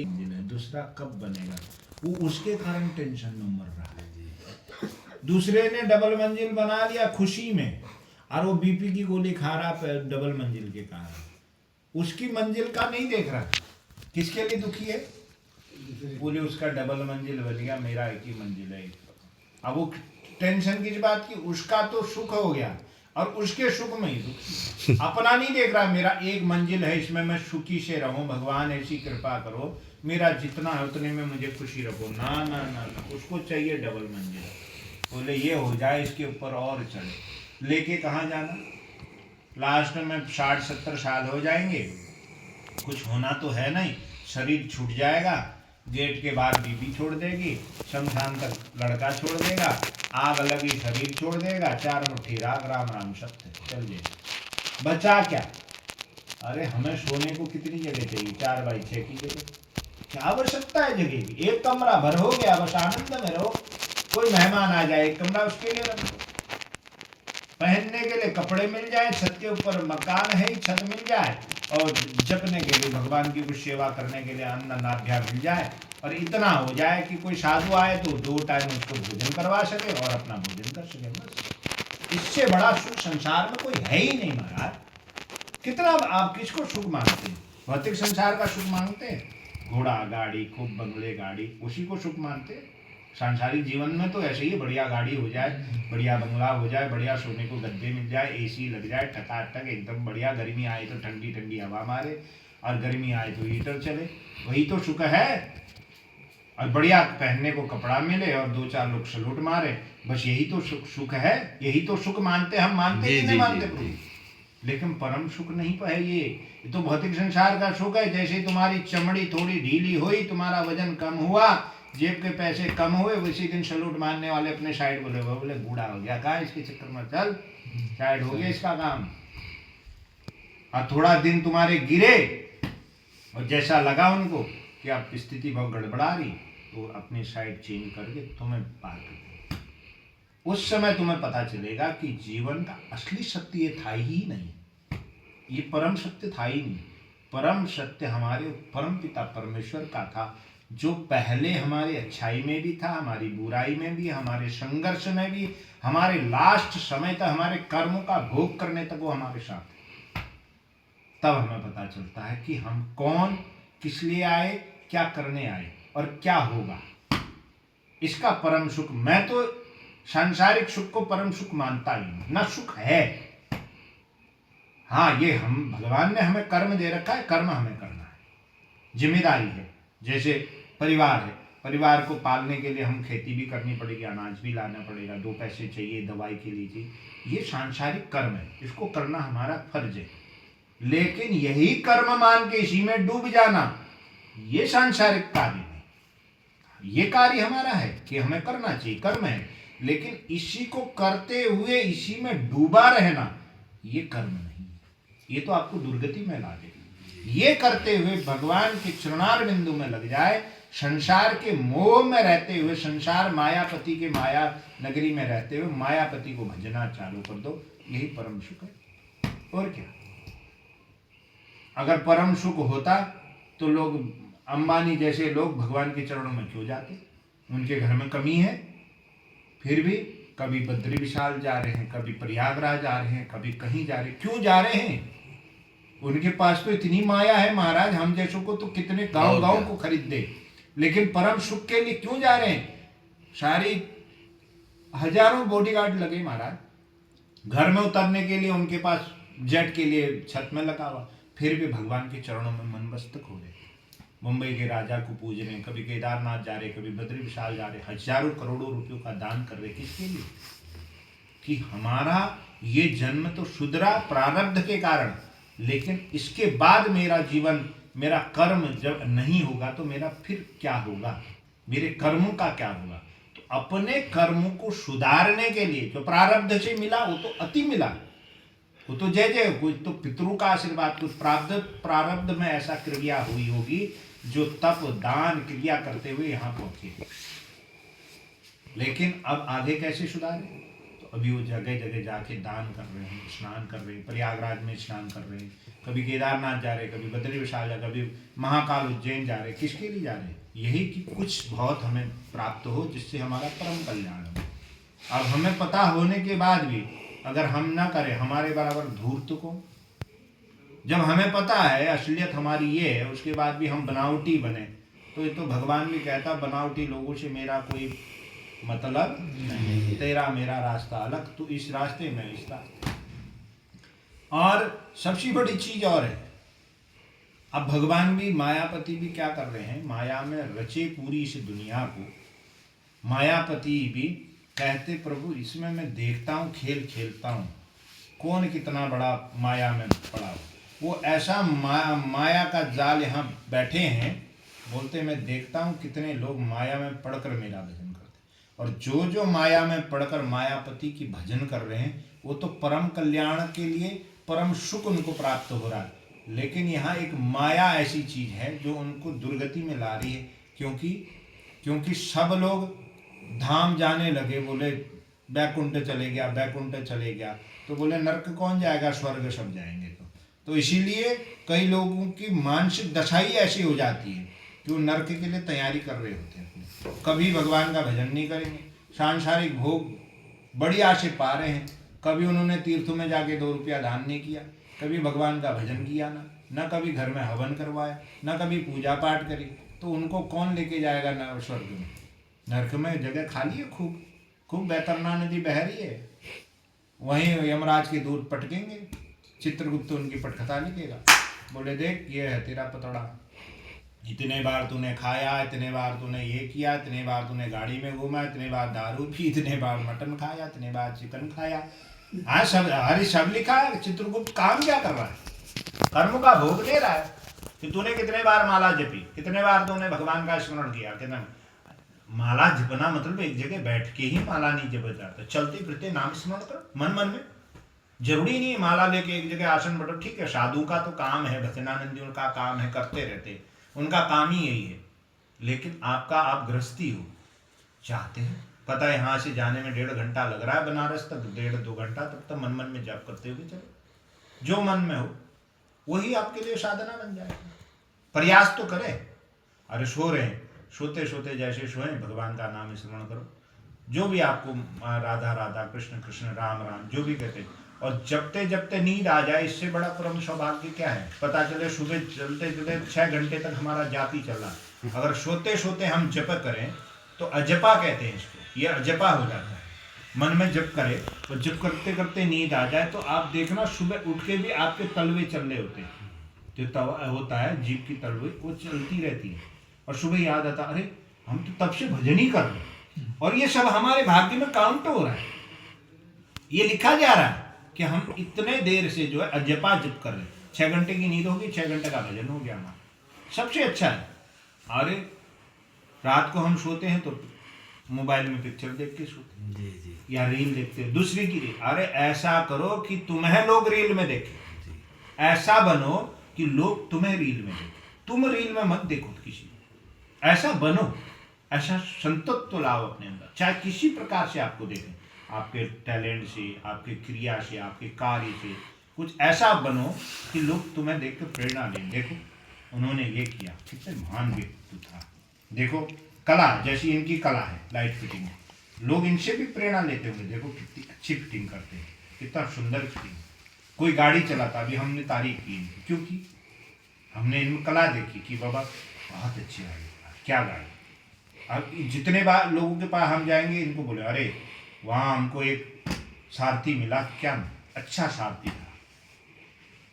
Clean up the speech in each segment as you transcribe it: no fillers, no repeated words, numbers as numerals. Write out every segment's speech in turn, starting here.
मंजिल है, दूसरा कब बनेगा, वो उसके कारण टेंशन में मर रहा है। दूसरे ने डबल मंजिल बना लिया खुशी में, और वो बीपी की गोली खा रहा डबल मंजिल के कारण। उसकी मंजिल का नहीं देख रहा, किसके लिए दुखी है, बोले उसका डबल मंजिल बन गया, मेरा एक ही मंजिल है। अब वो टेंशन किस बात की, उसका तो सुख हो गया और उसके सुख में ही दुखी। अपना नहीं देख रहा, मेरा एक मंजिल है, इसमें मैं सुखी से रहूं, भगवान ऐसी कृपा करो, मेरा जितना है उतने में मुझे खुशी रखो। ना ना ना ना, उसको चाहिए डबल मंजिल। बोले ये हो जाए, इसके ऊपर और चले, लेके कहाँ जाना। लास्ट में 60-70 साल हो जाएंगे, कुछ होना तो है नहीं, शरीर छूट जाएगा, गेट के बाद बीबी छोड़ देगी, शमशान तक लड़का छोड़ देगा, आग लगी शरीर छोड़ देगा, 4 मुट्ठी राग, राम राम सत्य, चल जाए। बचा क्या। अरे हमें सोने को कितनी जगह चाहिए, 4x6 की जगह, क्या आवश्यकता है जगह की। एक कमरा भर हो गया, बस आनंद में रहो। कोई मेहमान आ जाए, एक कमरा उसके लिए रखो, पहनने के लिए कपड़े मिल जाए, छत के ऊपर मकान है, छत मिल जाए, और जपने के लिए भगवान की कुछ सेवा करने के लिए अन्न नाभ्या मिल जाए, और इतना हो जाए कि कोई साधु आए तो 2 टाइम उसको भोजन करवा सके और अपना भोजन कर सके। बस इससे बड़ा सुख संसार में कोई है ही नहीं महाराज। कितना आप किसको सुख मांगते हैं, भौतिक संसार का सुख मांगते हैं, घोड़ा गाड़ी खूब बंगले गाड़ी, उसी को सुख मानते हैं। सांसारिक जीवन में तो ऐसे ही, बढ़िया गाड़ी हो जाए, बढ़िया बंगला हो जाए, बढ़िया सोने को गद्दे मिल जाए, एसी लग जाए, टकाटक एकदम बढ़िया, गर्मी आए तो ठंडी ठंडी हवा मारे, और गर्मी आए तो हीटर चले, वही तो सुख है। और बढ़िया पहनने को कपड़ा मिले और 2-4 लोग सलूट मारे, बस यही तो सुख है, यही तो सुख मानते हम। मानते कि नहीं मानते। लेकिन परम सुख नहीं है ये तो भौतिक संसार का सुख है। जैसे तुम्हारी चमड़ी थोड़ी ढीली हुई, तुम्हारा वजन कम हुआ, जेब के पैसे कम हुए, उसी दिन सलूट मारने वाले अपने साइड बोले बूढ़ा हो गया, कहा इसके चक्कर में चल, साइड हो गया इसका काम। और थोड़ा दिन तुम्हारे गिरे और जैसा लगा उनको कि अब स्थिति बहुत गड़बड़ा रही, तो अपनी साइड चेंज करके तुम्हें पार कर, उस समय तुम्हें पता चलेगा कि जीवन का असली सत्य ये था ही नहीं, ये परम सत्य था ही नहीं। परम सत्य हमारे परम पिता परमेश्वर का था, जो पहले हमारे अच्छाई में भी था, हमारी बुराई में भी, हमारे संघर्ष में भी, हमारे लास्ट समय तक, हमारे कर्मों का भोग करने तक वो हमारे साथ। तब हमें पता चलता है कि हम कौन, किस लिए आए, क्या करने आए और क्या होगा। इसका परम सुख, मैं तो सांसारिक सुख को परम सुख मानता ही नहीं, ना सुख है। हाँ, ये हम, भगवान ने हमें कर्म दे रखा है, कर्म हमें करना है, जिम्मेदारी है। जैसे परिवार है, परिवार को पालने के लिए हम खेती भी करनी पड़ेगी, अनाज भी लाना पड़ेगा, 2 पैसे चाहिए दवाई के लिए, ये सांसारिक कर्म है, इसको करना हमारा फर्ज है। लेकिन यही कर्म मान के इसी में डूब जाना, ये सांसारिक कार्य नहीं। ये कार्य हमारा है कि हमें करना चाहिए, कर्म है, लेकिन इसी को करते हुए इसी में डूबा रहना, ये कर्म नहीं है, ये तो आपको दुर्गति में ला देगा। ये करते हुए भगवान के चरणार बिंदु में लग जाए, संसार के मोह में रहते हुए, संसार मायापति के माया नगरी में रहते हुए मायापति को भजना चालू कर दो, यही परम सुख है। और क्या, अगर परम सुख होता तो लोग, अंबानी जैसे लोग भगवान के चरणों में क्यों जाते, उनके घर में कमी है, फिर भी कभी बद्री विशाल जा रहे हैं, कभी प्रयागराज जा रहे हैं, कभी कहीं जा रहे हैं, क्यों जा रहे हैं, उनके पास तो इतनी माया है महाराज, हम जैसों को तो कितने गांव को खरीद दे, लेकिन परम सुख के लिए क्यों जा रहे हैं। सारी हजारों बॉडीगार्ड लगे महाराज, घर में उतरने के लिए उनके पास जेट के लिए छत में लगा हुआ, फिर भी भगवान के चरणों में मन मस्तक हो रहे। मुंबई के राजा को पूज रहे हैं, कभी केदारनाथ जा रहे, कभी बद्री विशाल जा रहे, हजारों करोड़ों रुपयों का दान कर रहे, किसके लिए, कि हमारा ये जन्म तो सुधरा प्रारब्ध के कारण, लेकिन इसके बाद मेरा जीवन, मेरा कर्म जब नहीं होगा तो मेरा फिर क्या होगा, मेरे कर्मों का क्या होगा। तो अपने कर्मों को सुधारने के लिए जो प्रारब्ध से मिला वो तो अति मिला, वो तो जय जय, कुछ तो पितरों का आशीर्वाद, कुछ प्रारब्ध में ऐसा क्रिया हुई होगी जो तप दान क्रिया करते हुए यहाँ पहुंचे। लेकिन अब आगे कैसे सुधारे, तो अभी वो जगह जगह जाके दान कर रहे हैं, स्नान कर रहे हैं, प्रयागराज में स्नान कर रहे हैं, कभी केदारनाथ जा रहे हैं, कभी बद्री विशाल जा, कभी महाकाल उज्जैन जा रहे हैं। किसके लिए जा रहे हैं? यही कि कुछ बहुत हमें प्राप्त हो जिससे हमारा परम कल्याण हो। अब हमें पता होने के बाद भी अगर हम ना करें, हमारे बराबर धूर्त को, जब हमें पता है असलियत हमारी ये है, उसके बाद भी हम बनावटी बने, तो ये तो भगवान भी कहता बनावटी लोगों से मेरा कोई मतलब नहीं, तेरा मेरा रास्ता अलग, तो इस रास्ते में इस रास्ते। और सबसे बड़ी चीज और है, अब भगवान भी मायापति भी क्या कर रहे हैं, माया में रचे पूरी इस दुनिया को। मायापति भी कहते प्रभु इसमें मैं देखता हूँ, खेल खेलता हूँ, कौन कितना बड़ा माया में पड़ा हो। वो ऐसा माया का जाल यहाँ बैठे हैं, बोलते मैं देखता हूँ कितने लोग माया में पढ़कर मेरा भजन करते, और जो जो माया में पढ़कर मायापति की भजन कर रहे हैं वो तो परम कल्याण के लिए परम सुख उनको प्राप्त हो रहा है। लेकिन यहाँ एक माया ऐसी चीज है जो उनको दुर्गति में ला रही है, क्योंकि सब लोग धाम जाने लगे, बोले बैकुंठ चले गया, बैकुंठ चले गया, तो बोले नरक कौन जाएगा, स्वर्ग सब जाएंगे। तो इसीलिए कई लोगों की मानसिक दशा ही ऐसी हो जाती है कि वो नरक के लिए तैयारी कर रहे होते हैं, कभी भगवान का भजन नहीं करेंगे, सांसारिक भोग बड़ी आशे पा रहे हैं, कभी उन्होंने तीर्थों में जाके 2 रुपया दान नहीं किया, कभी भगवान का भजन किया ना कभी घर में हवन करवाया, ना कभी पूजा पाठ करी, तो उनको कौन लेके जाएगा न स्वर्ग में। नरक में जगह खाली है, खूब खूब बैतरना नदी बह रही है, वहीं यमराज के दूत पटकेंगे, चित्रगुप्त उनकी पटकथा लिखेगा, बोले देख ये है तेरा पतड़ा, इतने बार तूने खाया, इतने बार तूने ये किया, इतने बार तूने गाड़ी में घूमा, इतने बार दारू पी, इतने बार मटन खाया, इतने बार चिकन खाया। हाँ सब लिखा है। चित्रगुप्त काम क्या कर रहा है, कर्म का भोग दे रहा है कि तूने कितने बार माला जपी, कितने बार तूने भगवान का स्मरण किया। कितना माला जपना मतलब एक जगह बैठ के ही माला नहीं जप जाता, चलते फिरते नाम स्मरण करो मन मन में। जरूरी नहीं माला लेके एक जगह आसन बैठो, ठीक है, साधु का तो काम है, भजनानंदी उनका काम है, करते रहते, उनका काम ही यही है। लेकिन आप गृहस्थी हो, चाहते हैं, पता है यहाँ से जाने में 1.5 घंटा लग रहा है, बनारस तक 1.5-2 घंटा, तब तक मन मन में जप करते हुए चलो, जो मन में हो वही आपके लिए साधना बन जाएगा। प्रयास तो करें। अरे सो रहे हैं, सोते सोते जैसे सोए भगवान का नाम स्मरण करो, जो भी आपको राधा राधा कृष्ण कृष्ण राम राम जो भी कहते, और जपते जपते नींद आ जाए, इससे बड़ा परम सौभाग्य क्या है। पता चले सुबह चलते चलते 6 घंटे तक हमारा जाप ही चल रहा है, अगर सोते सोते हम जप करें तो अजपा कहते हैं इसको, ये अजपा हो जाता है। मन में जप करे और जप करते करते नींद आ जाए तो आप देखना सुबह उठ के भी आपके तलवे चल रहे होते हैं, जो तवा होता है जीभ की तलवे वो चलती रहती है, और सुबह याद आता अरे हम तो तब से भजन ही कर रहे हैं, और ये सब हमारे भाग्य में काउंट हो रहा है। ये लिखा जा रहा है कि हम इतने देर से जो है अजपा जप कर रहे हैं। 6 घंटे की नींद होगी, 6 घंटे का भजन हो गया हमारा, सबसे अच्छा है। अरे रात को हम सोते हैं तो मोबाइल में पिक्चर देख के सोते हैं, जी। या रील देखते हैं, दूसरी की रील। अरे ऐसा करो कि तुम्हें लोग रील में देखें, ऐसा बनो कि लोग तुम्हें रील में देखें, तुम रील में मत देखो किसी, ऐसा बनो, ऐसा संतत्व लाओ अपने अंदर, चाहे किसी प्रकार से आपको देखें, आपके टैलेंट से, आपके क्रिया से, आपके कार्य से, कुछ ऐसा बनो कि लोग तुम्हें देख कर प्रेरणा लें। देखो उन्होंने ये किया, कितने महान व्यक्ति था, देखो कला जैसी इनकी कला है, लाइट फिटिंग, लोग इनसे भी प्रेरणा लेते होंगे, देखो कितनी अच्छी फिटिंग करते हैं, कितना सुंदर फिटिंग। कोई गाड़ी चलाता, अभी हमने तारीफ की इनकी, क्योंकि हमने इनमें कला देखी कि बाबा बहुत अच्छी गाड़ी, क्या गाड़ी। अब जितने बार लोगों के पास हम जाएंगे, इनको बोले अरे वहाँ हमको एक सारथी मिला, क्या अच्छा सारथी था।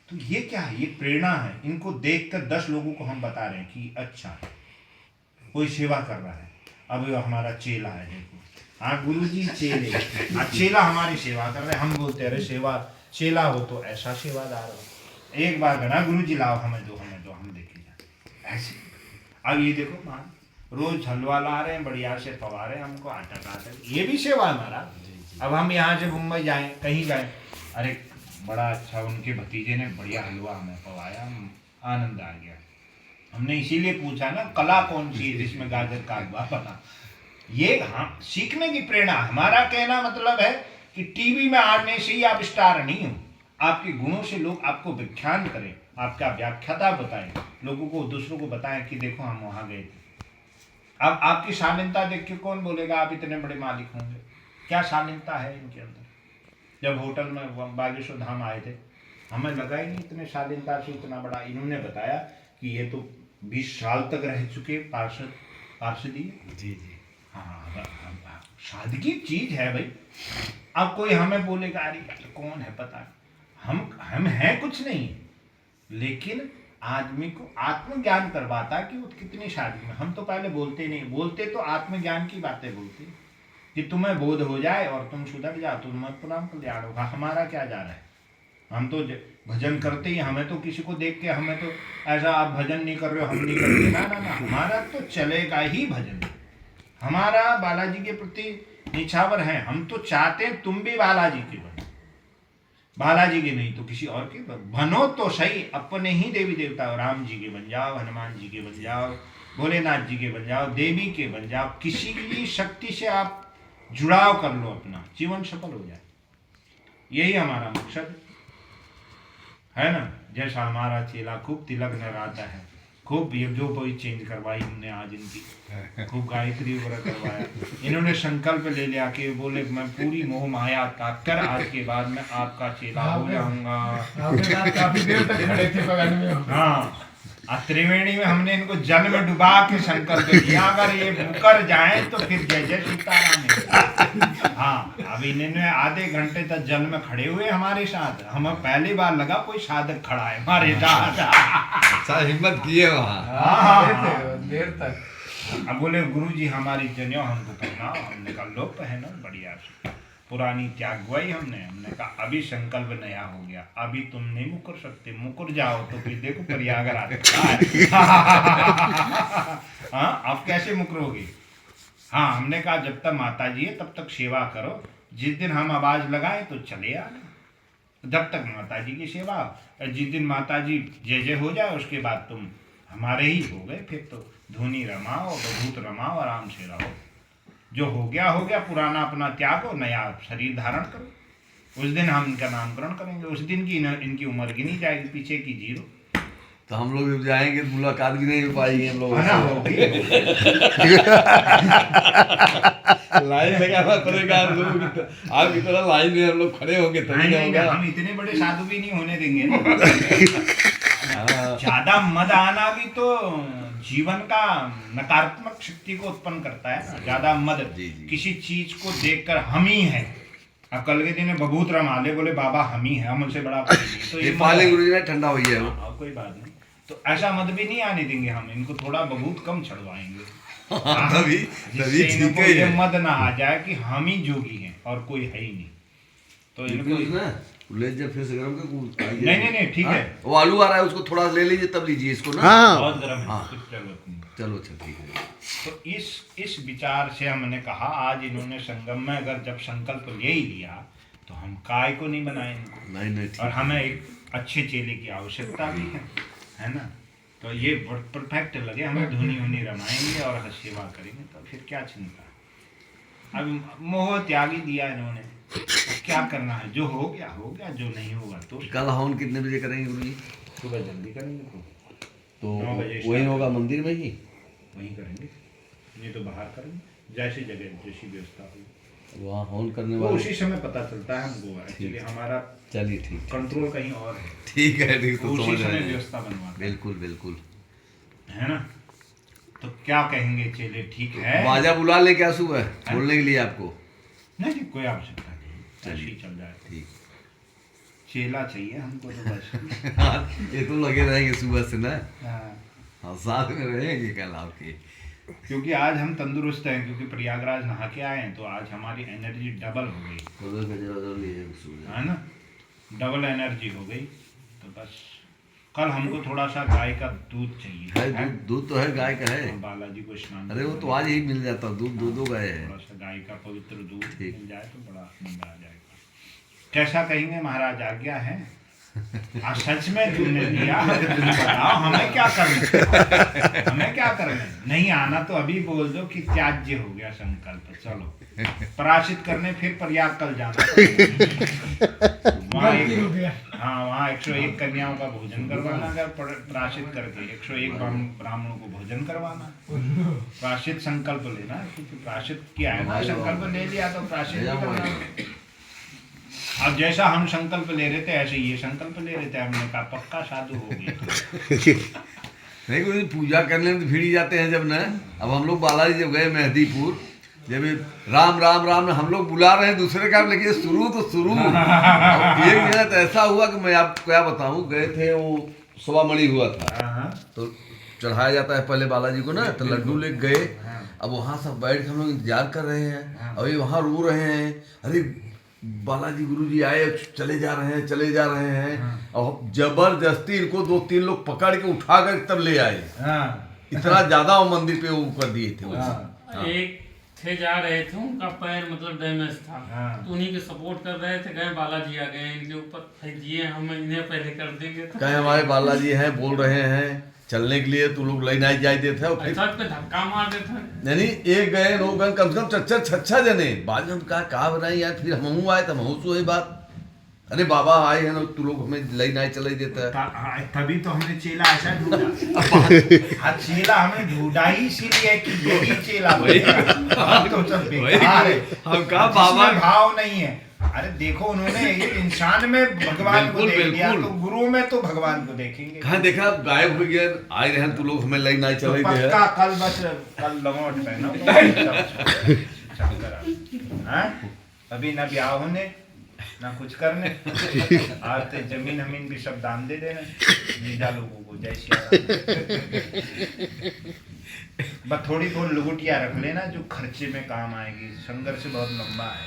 तो ये क्या है, ये प्रेरणा है। इनको देखकर 10 लोगों को हम बता रहे हैं कि अच्छा है, कोई सेवा कर रहा है। अब हमारा चेला है, देखो, हाँ गुरुजी चेले, चेला हमारी सेवा कर रहे हैं, हम बोलते हैं अरे सेवा चेला हो तो ऐसा सेवादार हो, एक बार कहना गुरुजी लाओ हमें दो, हम देखे जाए ऐसे। अब ये देखो मान रोज हलवा ला रहे हैं, बढ़िया से पवा रहे हैं हमको, आटा काट, ये भी सेवा हमारा। अब हम यहाँ से मुंबई जाएं, कहीं गए, अरे बड़ा अच्छा उनके भतीजे ने बढ़िया हलवा हमें पवाया, आनंद आ गया। हमने इसीलिए पूछा ना कला कौन सी है जिसमें गाजर का हलवा बना। ये हम सीखने की प्रेरणा, हमारा कहना मतलब है कि टीवी में आने से ही आप स्टार नहीं हो। आपके गुणों से लोग आपको व्याख्यान करें, आपका व्याख्याता बताएं, लोगों को दूसरों को बताएं कि देखो हम वहां गए थे। अब आपकी शालीनता देख के कौन बोलेगा आप इतने बड़े मालिक होंगे? क्या शालीनता है इनके अंदर? जब होटल में बागेश्वर धाम आए थे, हमें लगा ही नहीं इतने शालीनता से इतना बड़ा। इन्होंने बताया कि ये तो 20 साल तक रह चुके पार्षदी। जी जी। हाँ, सादगी चीज है भाई। अब कोई हमें बोलेगा अरे यार कौन है पता नहीं। हम हैं कुछ नहीं, लेकिन आदमी को आत्मज्ञान करवाता कि वो कितनी सादगी में। हम तो पहले बोलते नहीं, बोलते तो आत्मज्ञान की बातें बोलते कि तुम्हें बोध हो जाए और तुम सुधर जाओ तो तुम्हें परम कल्याण होगा। हमारा क्या जा रहा है? हम तो भजन करते ही, हमें तो किसी को देख के हमें तो ऐसा आप भजन नहीं कर रहे हो हम नहीं करते, ना ना ना, हमारा तो चलेगा ही भजन। हमारा बालाजी के प्रति निछावर है। हम तो चाहते हैं तुम भी बालाजी के बनो, बालाजी के नहीं तो किसी और के बनो तो सही। अपने ही देवी देवता, राम जी के बन जाओ, हनुमान जी के बन जाओ, भोलेनाथ जी के बन जाओ, देवी के बन जाओ। किसी की शक्ति से आप जुड़ाव कर लो, अपना जीवन सफल हो जाए। यही हमारा मकसद है ना। जैसा हमारा चेला खूब तिलक लगाता है, खूब यज्ञोपवी चेंज करवाई हमने आज इनकी, खूब गायत्री वगैरह करवाया। इन्होंने संकल्प ले लिया कि बोले मैं पूरी मोह माया त्याग कर आज के बाद मैं आपका चेला हो जाऊंगा। काफी देर तक खड़े थे बगल में। हाँ, त्रिवेणी में हमने इनको जल में डुबा के संकल्प किया अगर ये मुकर जाए तो फिर जय जय सीताराम। हाँ, अब इन्होंने आधे घंटे तक जल में खड़े हुए हमारे साथ। हमें पहली बार लगा कोई साधक खड़ा है हमारे साथ। हिम्मत किए वहाँ। हाँ, देर तक। अब बोले गुरु जी हमारी जनियो हमको पहनाओ। हमने कहा लो पहनो, बढ़िया से पुरानी त्याग गई हमने कहा अभी संकल्प नया हो गया, अभी तुम नहीं मुकर सकते, मुकर जाओ तो फिर देखो प्रयागराज। हाँ, अब कैसे मुकरोगे? हाँ, हमने कहा जब तक माता जी है तब तक सेवा करो, जिस दिन हम आवाज लगाए तो चले आना। जब तक माता जी की सेवा, जिस दिन माता जी जय जय हो जाए उसके बाद तुम हमारे ही हो गए। फिर तो धुनी रमाओ, बभूत रमाओ, आराम से रहो। जो हो गया, पुराना अपना त्यागो, नया शरीर धारण करो। उस दिन हम इनका नामकरण करेंगे। उस दिन की इनकी उम्र गिनी जाएगी, पीछे की 0। तो हम लोग जब जाएंगे तो मुलाकात भी नहीं हो पाएगी हम लोग। लाइन लगाना पड़ेगा हम लोगों की, आपकी तरह लाइन में हम लोग खड़े होंगे तभी होगा। हम इतने बड़े साधु भी नहीं होने देंगे ना। ज्यादा मद आना भी तो जीवन का नकारात्मक शक्ति को उत्पन्न करता है। ज्यादा मद, किसी चीज को देखकर हम ही है। अब कल के दिन बबूत रमाले बोले बाबा हम ही है, हमसे बड़ा कोई नहीं। तो ये पाले गुरु जी ने ठंडा हो गया वो। कोई बात नहीं, तो ऐसा मद भी नहीं आने देंगे हम। इनको थोड़ा बबूत कम छड़वाएंगे, तभी इनको ये मद ना आ जाए कि हम ही जोगी हैं और कोई है ही नहीं। तो इनको ले जब फिर से गरम कर नहीं ठीक है। वो आलू आ रहा है, उसको थोड़ा ले लीजिए तब लीजिए इसको ना। बहुत गर्म है, कुछ जरूरत नहीं। चलो अच्छा ठीक है। तो इस विचार से हमने कहा आज इन्होंने संगम में अगर जब संकल्प ले ही लिया तो हम काय को नहीं बनाए इनको। नहीं और हमें एक अच्छे चेले की आवश्यकता भी है ना। तो ये परफेक्ट लगे हमें। धुनी रमाएंगे और सेवा करेंगे तो फिर क्या चिंता। अब मोह त्याग ही दिया इन्होंने, क्या करना है? जो हो गया, जो नहीं होगा तो। कल हवन कितने बजे करेंगे गुरु जी? सुबह जल्दी करेंगे तो वही होगा मंदिर में ही वहीं करेंगे, नहीं तो बाहर करेंगे। जैसी जगह जैसी व्यवस्था होगी वहाँ हवन करने वो वाले उसी समय पता चलता है हमको। एक्चुअली हमारा चलिए ठीक कंट्रोल कहीं और है। ठीक है तो उसी समझ समय रहे हैं। व्यवस्था बनवा बिल्कुल है ना। तो क्या कहेंगे चेले, ठीक है? बाजा बुला ले क्या सुबह बोलने के लिए आपको? नहीं कोई आवश्यकता नहीं, ऐसे ही चल जाए। ठीक, चेला चाहिए हमको तो बस। ये तो लगे रहेंगे सुबह से ना। हाँ, साथ में रहेंगे कल आपके। क्योंकि आज हम तंदुरुस्त हैं, क्योंकि प्रयागराज नहा के आए हैं तो आज हमारी एनर्जी डबल हो गई है ना। डबल एनर्जी हो गई। तो बस कल हमको थोड़ा सा गाय का दूध चाहिए है। दूध तो है, गाय का है। बालाजी को स्नान, अरे वो तो आज ही मिल जाता दूध। दो गाय है। थोड़ा सा गाय का पवित्र दूध मिल जाए तो बड़ा आनंद आ जाएगा। कैसा कहेंगे महाराज, आज्ञा है? सच में तूने दिया, तुम बताओ हमें क्या करना, हमें क्या करना। नहीं आना तो अभी बोल दो कि त्याज्य हो गया संकल्प, चलो प्रायश्चित करने फिर प्रयाग कल जाना। वहाँ गलती हो गया। हाँ वहाँ 101 कन्याओं का भोजन करवाना, अगर प्रायश्चित करके 101 ब्राह्मणों को भोजन करवाना। प्रायश्चित संकल्प लेना, क्योंकि प्रायश्चित किया है ना, संकल्प ले लिया तो प्रायश्चित भी करना। अब जैसा हम संकल्प ले रहे थे ऐसे ये संकल्प ले रहे थे, हमने कहा पक्का साधु हो गए। नहीं कोई पूजा करने में तो भीड़ ही जाते हैं जब न। अब हम लोग बालाजी जब गए मेहदीपुर, जब राम राम राम हम लोग बुला रहे हैं दूसरे का, लेकिन शुरू तो शुरू। एक जगह तो ऐसा हुआ कि मैं आपको क्या बताऊं, गए थे वो सवामणि हुआ था, तो चढ़ाया जाता है पहले बालाजी को ना, तो लड्डू ले गए। अब वहाँ सब बैठ के हम लोग इंतजार कर रहे हैं, अभी वहाँ रो रहे हैं, अरे बालाजी गुरुजी आए, चले जा रहे हैं चले जा रहे हैं। और जबरदस्ती इनको 2-3 लोग पकड़ के उठा कर तब ले आए। इतना ज्यादा वो मंदिर पे वो कर दिए थे वो। एक थे जा रहे थे, उनका पैर मतलब डैमेज था, तो उन्हीं के सपोर्ट कर रहे थे, गए बालाजी आ गए, इनके ऊपर फेंकिए, हम इन्हें पहले कर देंगे। कहे हमारे बालाजी हैं, बोल रहे हैं चलने के लिए, तू लोग ले नहीं जाए देते हैं। फिर पे धक्का मार देते हैं। नहीं एक गए 9 गए, कम से कम 4-6 जने। बाद में हम कहा बनाई यार, फिर हम आए तब हम सो बात, अरे बाबा आए हैं ना, तू लोग हमें ले नहीं चले देता है। तभी तो हमने चेला ऐसा ढूंढा। चेला हमें ढूंढा ही इसीलिए कि यही चेला तो सब बेकार है, हम कहा बाबा भाव नहीं है। अरे देखो उन्होंने एक इंसान में भगवान को देख लिया, तो गुरु में तो भगवान को देखेंगे। कहाँ देखा गायब हो गया, आए रहे तू लोग हमें ले नहीं चले दे। पक्का कल बस कल लंगोट पहनो। अभी ना ब्याह होने ना कुछ करने, आज तो जमीन हमीन भी सब दान दे देना जीजा लोगों को। जय श्री राम। बस थोड़ी बहुत लुगुटिया रख लेना जो खर्चे में काम आएगी, संघर्ष बहुत लंबा है।